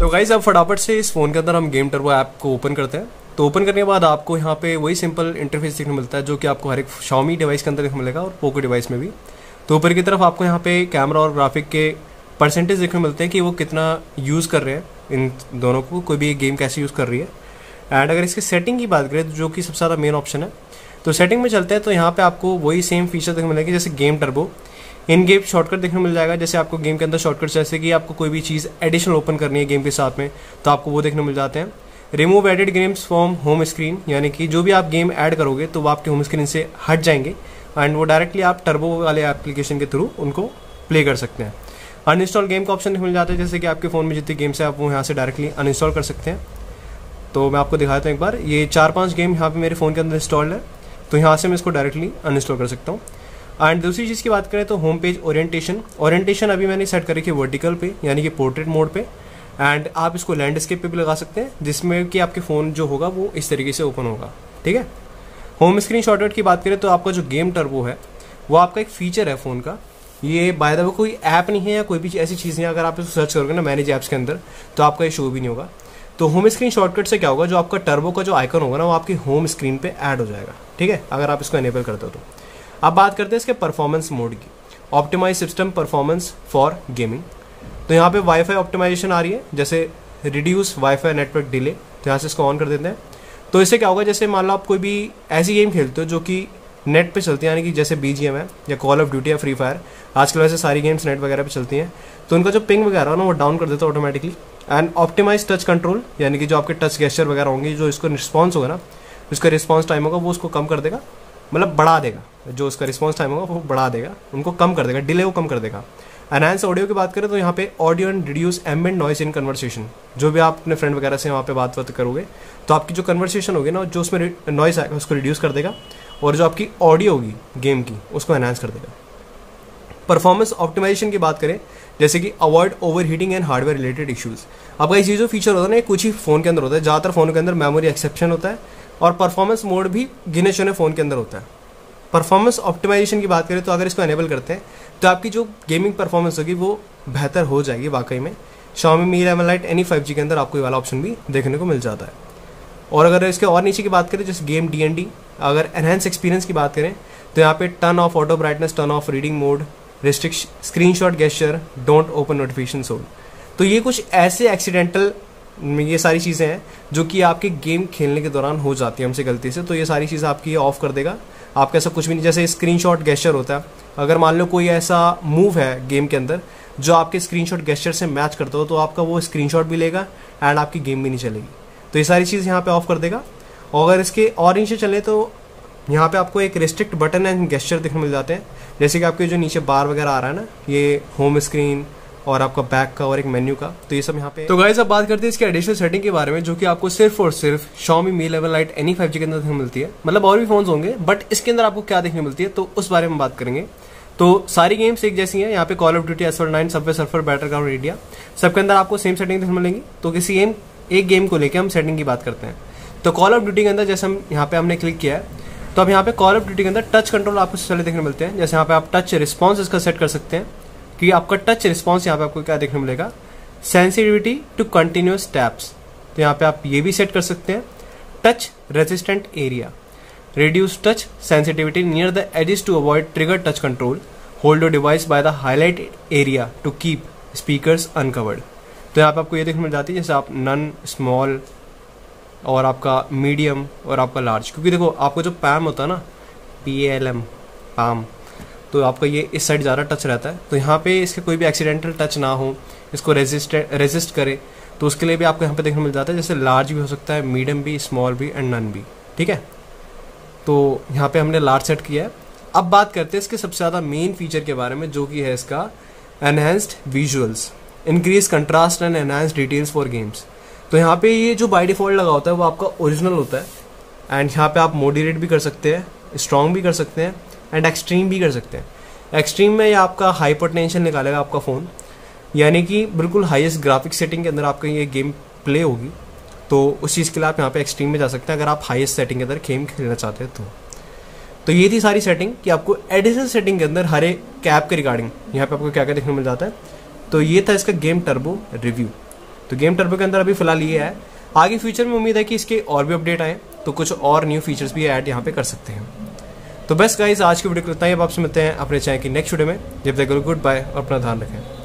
तो गाइस अब फटाफट से इस फ़ोन के अंदर हम गेम टर्बो ऐप को ओपन करते हैं। तो ओपन करने के बाद आपको यहाँ पे वही सिंपल इंटरफेस देखने मिलता है जो कि आपको हर एक Xiaomi डिवाइस के अंदर देखने मिलेगा और पोको डिवाइस में भी। तो ऊपर की तरफ आपको यहाँ पे कैमरा और ग्राफिक के परसेंटेज देखने मिलते हैं कि वो कितना यूज़ कर रहे हैं इन दोनों को, कोई भी एक गेम कैसे यूज़ कर रही है। एंड अगर इसके सेटिंग की बात करें जो कि सबसे ज़्यादा मेन ऑप्शन है, तो सेटिंग में चलते हैं तो यहाँ पे आपको वही सेम फीचर देखने मिलेगी जैसे गेम टर्बो। इन गेम शॉर्टकट देखने मिल जाएगा, जैसे आपको गेम के अंदर शॉर्टकट जैसे कि आपको कोई भी चीज़ एडिशनल ओपन करनी है गेम के साथ में तो आपको वो देखने मिल जाते हैं। Remove added games from home screen, यानी कि जो भी आप गेम ऐड करोगे तो वो आपके होम स्क्रीन से हट जाएंगे एंड वो डायरेक्टली आप टर्बो वाले एप्लीकेशन के थ्रू उनको प्ले कर सकते हैं। अनइंस्टॉल गेम का ऑप्शन मिल जाता है, जैसे कि आपके फ़ोन में जितनी गेम्स है आप वो यहाँ से डायरेक्टली अनइंस्टॉल कर सकते हैं। तो मैं आपको दिखाता हूँ एक बार, ये 4-5 गेम यहाँ पे मेरे फ़ोन के अंदर इंस्टॉल्ड है, तो यहाँ से मैं इसको डायरेक्टली अनइंस्टॉल कर सकता हूँ। एंड दूसरी चीज़ की बात करें तो होम पेज ओरिएंटेशन अभी मैंने सेट कर रखी है वर्टिकल पे, यानी कि पोर्ट्रेट मोड पे। एंड आप इसको लैंडस्केप पे भी लगा सकते हैं, जिसमें कि आपके फ़ोन जो होगा वो इस तरीके से ओपन होगा। ठीक है। होम स्क्रीन शॉर्टकट की बात करें तो आपका जो गेम टर्बो है वो आपका एक फीचर है फ़ोन का। ये बाय द वे कोई ऐप नहीं है या कोई भी ऐसी चीज़ नहीं है, अगर आप इसको सर्च करोगे ना मैनेज ऐप्स के अंदर तो आपका ये शो भी नहीं होगा। तो होम स्क्रीन शॉर्टकट से क्या होगा, जो आपका टर्बो का जो आइकन होगा ना वो आपकी होम स्क्रीन पे ऐड हो जाएगा। ठीक है, अगर आप इसको एनेबल करते हो तो। अब बात करते हैं इसके परफॉर्मेंस मोड की, optimise system performance for gaming. तो यहाँ पे वाईफाई ऑप्टिमाइजेशन आ रही है, जैसे रिड्यूस वाईफाई नेटवर्क डिले, तो यहाँ से इसको ऑन कर देते हैं। तो इससे क्या होगा, जैसे मान लो आप कोई भी ऐसी गेम खेलते हो जो कि नेट पे चलती है, यानी कि जैसे BGM है या कॉल ऑफ ड्यूटी या फ्री फायर, आजकल वैसे सारी गेम्स नेट वगैरह पे चलती हैं, तो उनका जो पिंग वगैरह है ना वो डाउन कर देता है automatically. And optimise touch control, यानी कि जो आपके टच गेस्चर वगैरह होंगे, जो इसको रिस्पॉन्स होगा ना, उसका रिस्पॉन्स टाइम होगा वो उसको कम कर देगा, मतलब बढ़ा देगा। जो उसका रिस्पॉन्स टाइम होगा वो बढ़ा देगा, उनको कम कर देगा, डिले वो कम कर देगा। एनहांस ऑडियो की बात करें तो यहाँ पे audio and reduce ambient noise in conversation, जो भी आप अपने फ्रेंड वगैरह से वहाँ पे बात करोगे तो आपकी जो कन्वर्सेशन होगी ना, जो उसमें नॉइज आएगा उसको रिड्यूस कर देगा, और जो आपकी ऑडियो होगी गेम की उसको एनहांस कर देगा। परफॉर्मेंस ऑप्टिमाइजेशन की बात करें, जैसे कि avoid over heating and hardware related issues. अब गाइस ये जो फीचर होता है ना, ये कुछ ही फ़ोन के अंदर होता है, ज़्यादातर फ़ोन के अंदर मेमोरी एक्सेप्शन होता है और परफॉर्मेंस मोड भी गिने चुने फ़ोन के अंदर होता है। परफॉर्मेंस ऑप्टिमाइजेशन की बात करें तो अगर इसको एनेबल करते हैं तो आपकी जो गेमिंग परफॉर्मेंस होगी वो बेहतर हो जाएगी वाकई में। Xiaomi Mi 11 Lite Any 5G के अंदर आपको ये वाला ऑप्शन भी देखने को मिल जाता है। और अगर इसके और नीचे की बात करें, जैसे गेम DND, अगर एनहेंस एक्सपीरियंस की बात करें तो यहाँ पे turn off auto brightness, turn off reading mode, restrict screenshot gesture, don't open notification soul. तो ये कुछ ऐसे एक्सीडेंटल ये सारी चीज़ें हैं जो कि आपके गेम खेलने के दौरान हो जाती है हमसे गलती से, तो ये सारी चीज़ें आपकी ऑफ कर देगा। आपका ऐसा कुछ भी नहीं, जैसे स्क्रीनशॉट गेस्चर होता है, अगर मान लो कोई ऐसा मूव है गेम के अंदर जो आपके स्क्रीनशॉट गेस्चर से मैच करता हो तो आपका वो स्क्रीनशॉट भी लेगा एंड आपकी गेम भी नहीं चलेगी। तो ये सारी चीज़ यहाँ पे ऑफ कर देगा। और अगर इसके और नीचे चले तो यहाँ पे आपको एक रिस्ट्रिक्ट बटन एंड गेस्चर देखने मिल जाते हैं, जैसे कि आपके जो नीचे बार वगैरह आ रहा है ना, ये होम स्क्रीन और आपका बैक का और एक मेन्यू का, तो ये सब यहाँ पे। तो गाइस अब बात करते हैं इसके एडिशनल सेटिंग के बारे में, जो कि आपको सिर्फ और सिर्फ Xiaomi Mi 11 Lite Any 5G के अंदर देखने मिलती है। मतलब और भी फोन्स होंगे बट इसके अंदर आपको क्या देखने मिलती है तो उस बारे में बात करेंगे। तो सारी गेम्स एक जैसी हैं, यहाँ पे call of duty, Asphalt 9, Subway surfer, Battleground, India, सबके अंदर आपको सेम सेटिंग देखने मिलेंगी। तो किसी एक गेम को लेकर हम सेटिंग की बात करते हैं। तो कॉल ऑफ ड्यूटी के अंदर जैसे हम यहाँ पे हमने क्लिक किया है तो अब यहाँ पे कॉल ऑफ ड्यूटी के अंदर टच कंट्रोल आपको सबसे पहले देखने मिलते हैं। जैसे यहाँ पे आप टच रिस्पॉन्स इसका सेट कर सकते हैं कि आपका टच रिस्पॉन्स यहाँ पे आपको क्या देखने मिलेगा, सेंसिटिविटी टू कंटिन्यूअस टैप्स, तो यहाँ पे आप ये भी सेट कर सकते हैं। Touch resistant area, reduce touch sensitivity near the edges to avoid trigger touch control, hold your device by the highlighted area to keep speakers uncovered। तो यहाँ पे आपको ये देखने मिल जाती है, जैसे आप नन, स्मॉल और आपका मीडियम और आपका लार्ज, क्योंकि देखो आपको जो पैम होता है ना, PALM पैम, तो आपका ये इस साइड ज़्यादा टच रहता है। तो यहाँ पे इसके कोई भी एक्सीडेंटल टच ना हो, इसको रेजिस्ट करे, तो उसके लिए भी आपको यहाँ पे देखने मिल जाता है, जैसे लार्ज भी हो सकता है, मीडियम भी, स्मॉल भी एंड नन भी। ठीक है, तो यहाँ पे हमने लार्ज सेट किया है। अब बात करते हैं इसके सबसे ज़्यादा मेन फीचर के बारे में, जो कि है इसका enhanced visuals, increase contrast and enhanced details for games. तो यहाँ पे ये जो बाय डिफॉल्ट लगा होता है वो आपका ओरिजिनल होता है एंड यहाँ पे आप मॉडरेट भी कर सकते हैं, स्ट्रॉन्ग भी कर सकते हैं एंड एक्सट्रीम भी कर सकते हैं। एक्सट्रीम में ये आपका हाइपर टेंशन निकालेगा आपका फ़ोन, यानी कि बिल्कुल हाईएस्ट ग्राफिक सेटिंग के अंदर आपका ये गेम प्ले होगी। तो उस चीज़ के लिए आप यहाँ पे एक्सट्रीम में जा सकते हैं अगर आप हाईएस्ट सेटिंग के अंदर गेम खेलना चाहते हैं तो ये थी सारी सेटिंग कि आपको एडिशनल सेटिंग के अंदर हर एक कैप के रिगार्डिंग यहाँ पे आपको क्या क्या देखने मिल जाता है। तो ये था इसका गेम टर्बो रिव्यू। तो गेम टर्बो के अंदर अभी फिलहाल ये है। आगे फ्यूचर में उम्मीद है कि इसके और भी अपडेट आए तो कुछ और न्यू फीचर्स भी ऐड यहाँ पे कर सकते हैं। तो बस गाइस आज की वीडियो को इतना ही। अब आपसे मिलते हैं अपने चैनल की नेक्स्ट वीडियो में। जब तक गुड बाय और अपना ध्यान रखें।